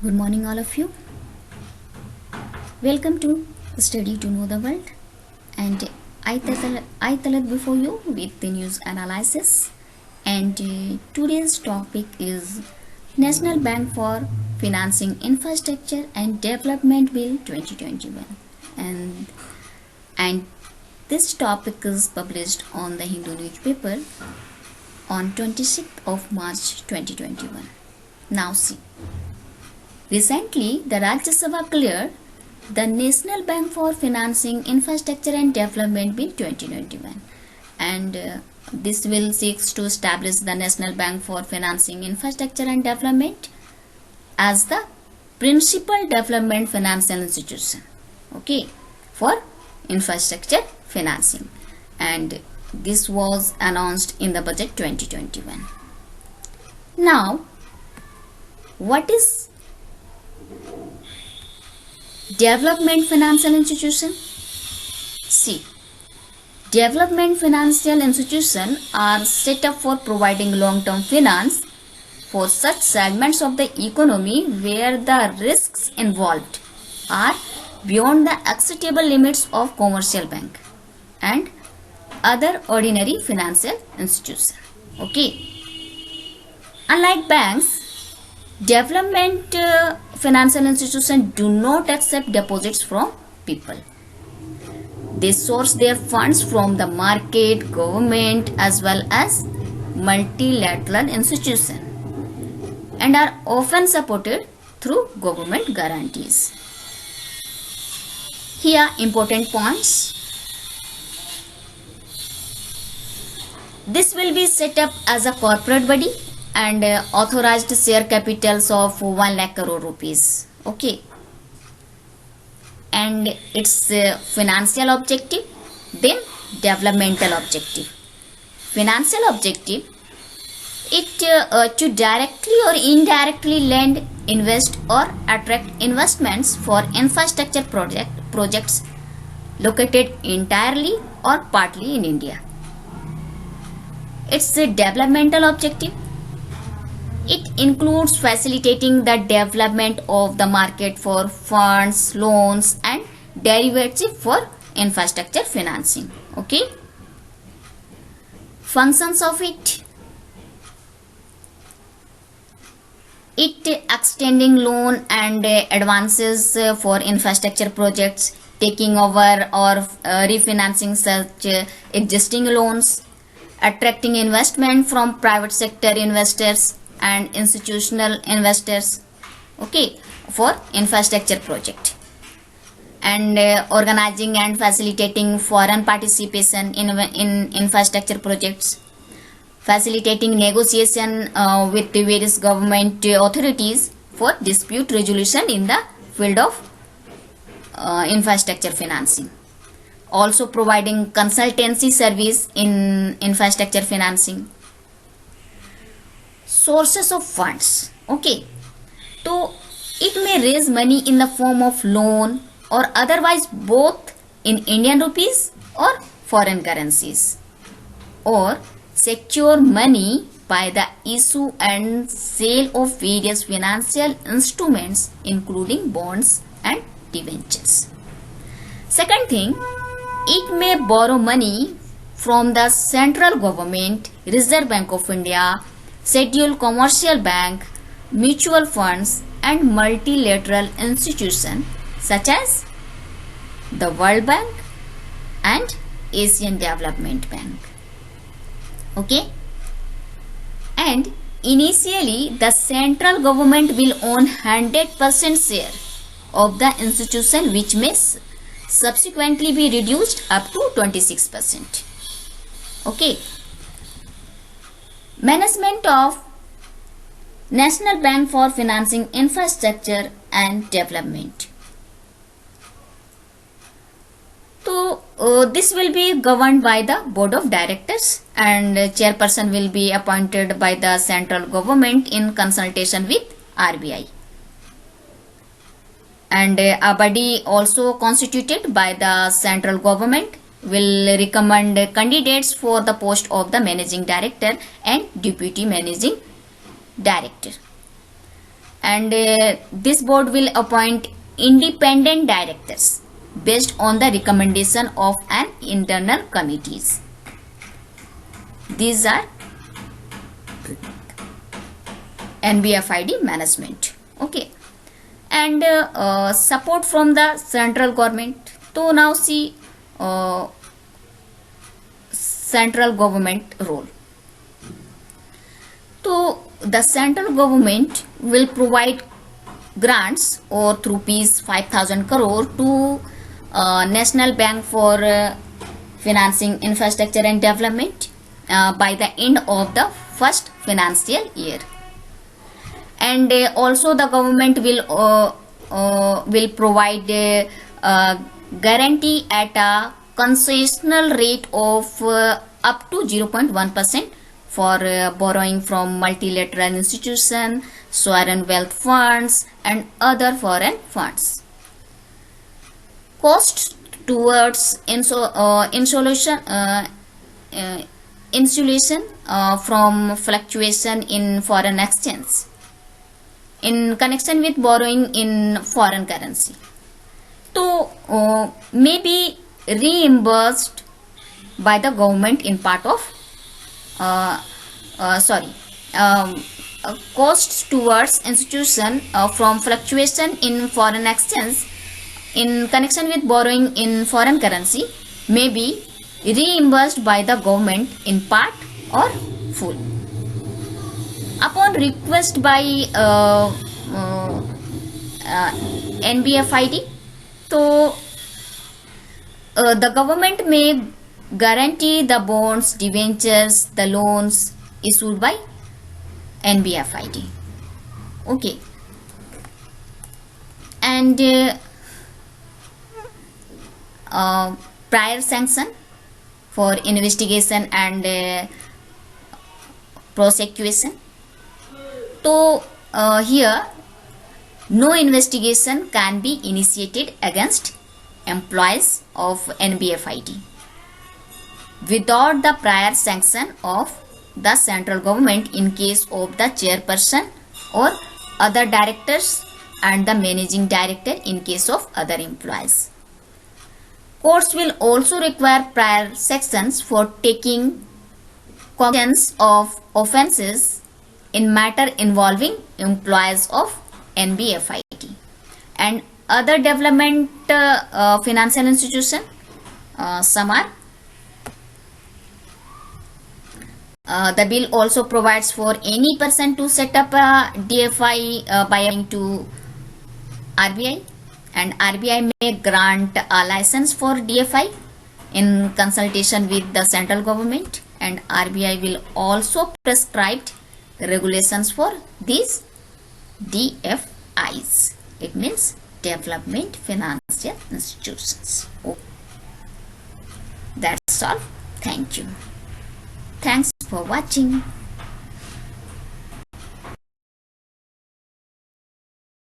Good morning, all of you. Welcome to Study to Know the World. And I Talat before you with the news analysis. And today's topic is National Bank for Financing Infrastructure and Development Bill 2021. And this topic is published on the Hindu newspaper on 26th of March 2021. Now see. Recently, the Rajya Sabha cleared the National Bank for Financing Infrastructure and Development Bill 2021, and this bill seeks to establish the National Bank for Financing Infrastructure and Development as the principal development financial institution, for infrastructure financing, and this was announced in the budget 2021. Now, what is development financial institution? See, development financial institutions are set up for providing long-term finance for such segments of the economy where the risks involved are beyond the acceptable limits of commercial bank and other ordinary financial institutions. Unlike banks, development financial institutions do not accept deposits from people. They source their funds from the market, government, as well as multilateral institutions, and are often supported through government guarantees. Here important points. This will be set up as a corporate body and authorized share capitals of 1 lakh crore rupees. And its financial objective, then developmental objective. Financial objective, it to directly or indirectly lend, invest or attract investments for infrastructure projects located entirely or partly in India. Its developmental objective, it includes facilitating the development of the market for funds, loans and derivatives for infrastructure financing. Functions of it extending loan and advances for infrastructure projects, taking over or refinancing such existing loans, attracting investment from private sector investors and institutional investors for infrastructure project, and organizing and facilitating foreign participation in infrastructure projects, facilitating negotiation with the various government authorities for dispute resolution in the field of infrastructure financing, also providing consultancy service in infrastructure financing. Sources of funds. So it may raise money in the form of loan or otherwise both in Indian rupees or foreign currencies, or secure money by the issue and sale of various financial instruments including bonds and debentures. Second thing, it may borrow money from the central government, Reserve Bank of India, scheduled commercial bank, mutual funds and multilateral institutions such as the World Bank and Asian Development Bank. And initially the central government will own 100% share of the institution, which may subsequently be reduced up to 26%. Management of National Bank for Financing Infrastructure and Development. So this will be governed by the Board of Directors, and chairperson will be appointed by the central government in consultation with RBI. And a body also constituted by the central government will recommend candidates for the post of the managing director and deputy managing director. and this board will appoint independent directors based on the recommendation of an internal committees. These are NBFID management. Okay, and support from the central government. So now see central government role. So the central government will provide grants or through rupees 5,000 crore to National Bank for financing infrastructure and development by the end of the first financial year. And also the government will provide guarantee at a concessional rate of up to 0.1% for borrowing from multilateral institutions, sovereign wealth funds, and other foreign funds. Costs towards insulation from fluctuation in foreign exchange in connection with borrowing in foreign currency. So may be reimbursed by the government in part of costs towards institution from fluctuation in foreign exchange in connection with borrowing in foreign currency may be reimbursed by the government in part or full. Upon request by NBFID, so the government may guarantee the bonds, debentures, the loans issued by NBFID. Okay, and prior sanction for investigation and prosecution. So here no investigation can be initiated against employees of NBFID without the prior sanction of the central government in case of the chairperson or other directors and the managing director in case of other employees. Courts will also require prior sanctions for taking cognizance of offences in matter involving employees of NBFID and other development financial institution. Some are the bill also provides for any person to set up a DFI by applying to RBI, and RBI may grant a license for DFI in consultation with the central government, and RBI will also prescribe regulations for these DFIs. It means development financial institutions. Okay. That's all. Thank you. Thanks for watching.